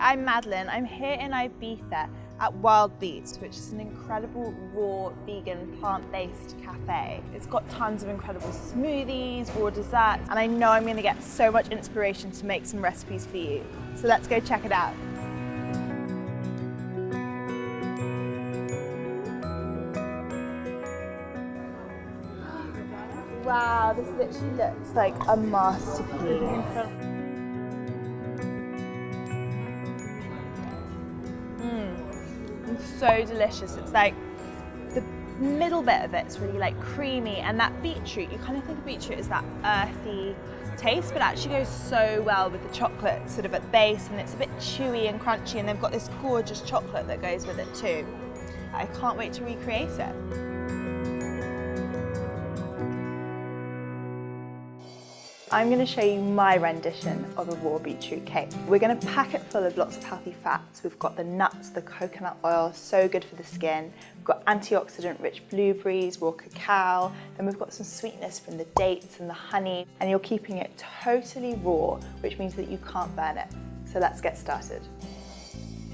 I'm Madeleine. I'm here in Ibiza at Wild Beets, which is an incredible raw, vegan, plant-based cafe. It's got tons of incredible smoothies, raw desserts, and I know I'm going to get so much inspiration to make some recipes for you. So let's go check it out. Wow, this literally looks like a masterpiece. It's so delicious. It's like the middle bit of it's really like creamy, and that beetroot, you kind of think of beetroot as that earthy taste, but actually goes so well with the chocolate sort of at base, and it's a bit chewy and crunchy, and they've got this gorgeous chocolate that goes with it too. I can't wait to recreate it. I'm going to show you my rendition of a raw beetroot cake. We're going to pack it full of lots of healthy fats. We've got the nuts, the coconut oil, so good for the skin. We've got antioxidant-rich blueberries, raw cacao. Then we've got some sweetness from the dates and the honey. And you're keeping it totally raw, which means that you can't burn it. So let's get started.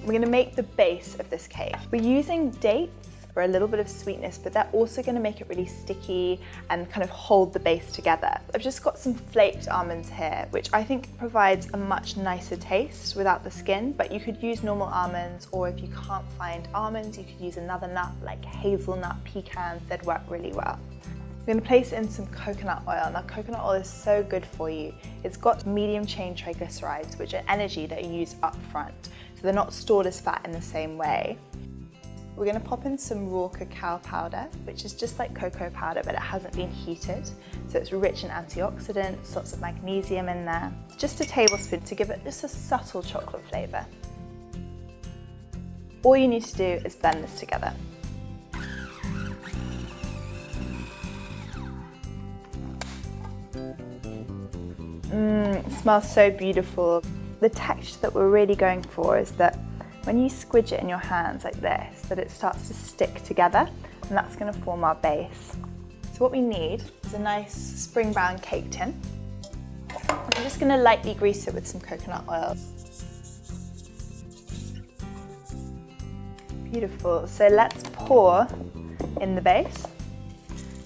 We're going to make the base of this cake. We're using dates for a little bit of sweetness, but they're also going to make it really sticky and kind of hold the base together. I've just got some flaked almonds here, which I think provides a much nicer taste without the skin, but you could use normal almonds, or if you can't find almonds, you could use another nut like hazelnut, pecans. They'd work really well. I'm going to place in some coconut oil. Now, coconut oil is so good for you. It's got medium chain triglycerides, which are energy that are used up front, so they're not stored as fat in the same way. We're going to pop in some raw cacao powder, which is just like cocoa powder, but it hasn't been heated. So it's rich in antioxidants, lots of magnesium in there. Just a tablespoon to give it just a subtle chocolate flavour. All you need to do is blend this together. It smells so beautiful. The texture that we're really going for is that when you squidge it in your hands like this, that it starts to stick together, and that's going to form our base. So what we need is a nice spring brown cake tin. I'm just going to lightly grease it with some coconut oil. Beautiful. So let's pour in the base.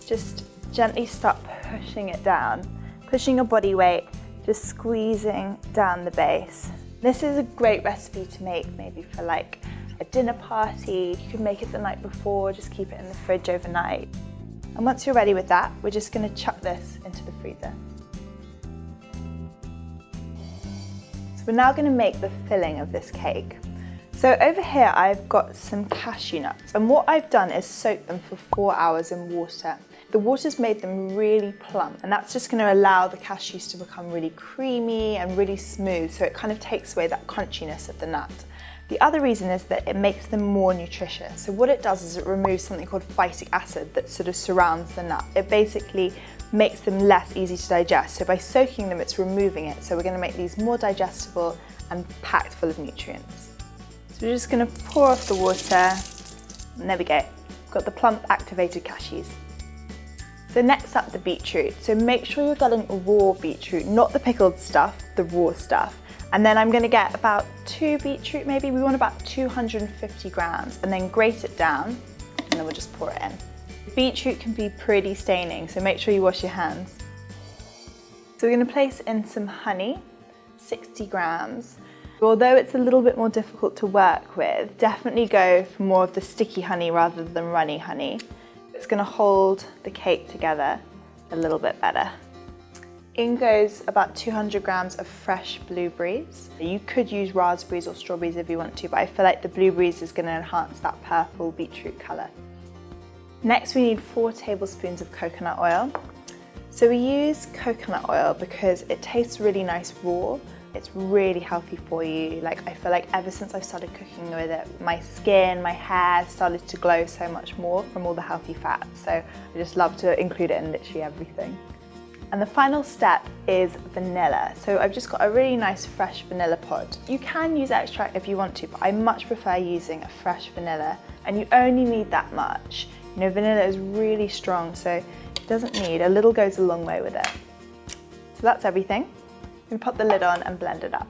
Just gently start pushing it down, pushing your body weight, just squeezing down the base. This is a great recipe to make maybe for like a dinner party. You can make it the night before, just keep it in the fridge overnight. And once you're ready with that, we're just going to chuck this into the freezer. So we're now going to make the filling of this cake. So over here I've got some cashew nuts, and what I've done is soak them for 4 hours in water. The water's made them really plump, and that's just going to allow the cashews to become really creamy and really smooth, so it kind of takes away that crunchiness of the nut. The other reason is that it makes them more nutritious. So what it does is it removes something called phytic acid that sort of surrounds the nut. It basically makes them less easy to digest. So by soaking them, it's removing it. So we're going to make these more digestible and packed full of nutrients. So we're just going to pour off the water, and there we go. We've got the plump activated cashews. So next up, the beetroot. So make sure you're getting raw beetroot, not the pickled stuff, the raw stuff. And then I'm going to get about 2 beetroot, maybe we want about 250 grams, and then grate it down, and then we'll just pour it in. Beetroot can be pretty staining, so make sure you wash your hands. So we're going to place in some honey, 60 grams. Although it's a little bit more difficult to work with, definitely go for more of the sticky honey rather than runny honey. It's going to hold the cake together a little bit better. In goes about 200 grams of fresh blueberries. You could use raspberries or strawberries if you want to, but I feel like the blueberries is going to enhance that purple beetroot colour. Next we need 4 tablespoons of coconut oil. So we use coconut oil because it tastes really nice raw. It's really healthy for you. Like, I feel like ever since I've started cooking with it, my skin, my hair started to glow so much more from all the healthy fats. So I just love to include it in literally everything. And the final step is vanilla. So I've just got a really nice fresh vanilla pod. You can use extract if you want to, but I much prefer using a fresh vanilla. And you only need that much. You know, vanilla is really strong, so it doesn't need, a little goes a long way with it. So that's everything. We pop the lid on and blend it up.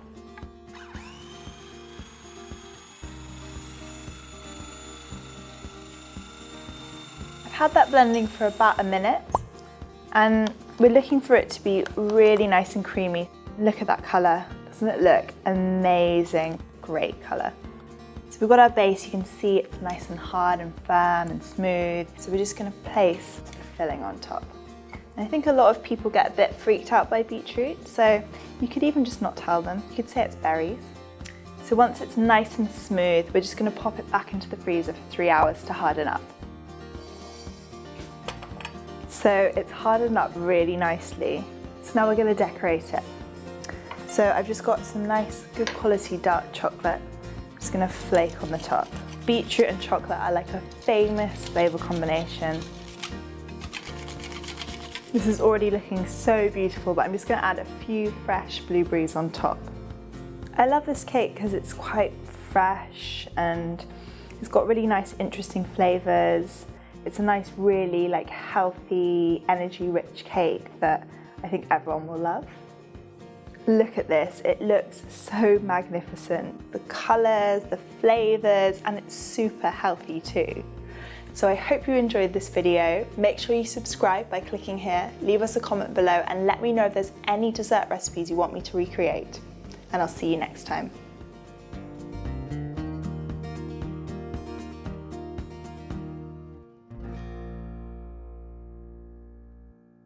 had that blending for about a minute, and we're looking for it to be really nice and creamy. Look at that colour, doesn't it look amazing? Great colour. So we've got our base, you can see it's nice and hard and firm and smooth. So we're just going to place the filling on top. And I think a lot of people get a bit freaked out by beetroot, so you could even just not tell them. You could say it's berries. So once it's nice and smooth, we're just going to pop it back into the freezer for 3 hours to harden up. So it's hardened up really nicely. So now we're going to decorate it. So I've just got some nice, good quality dark chocolate. I'm just going to flake on the top. Beetroot and chocolate are like a famous flavour combination. This is already looking so beautiful, but I'm just going to add a few fresh blueberries on top. I love this cake because it's quite fresh and it's got really nice, interesting flavours. It's a nice, really like healthy, energy-rich cake that I think everyone will love. Look at this, it looks so magnificent. The colours, the flavours, and it's super healthy too. So I hope you enjoyed this video. Make sure you subscribe by clicking here, leave us a comment below and let me know if there's any dessert recipes you want me to recreate. And I'll see you next time.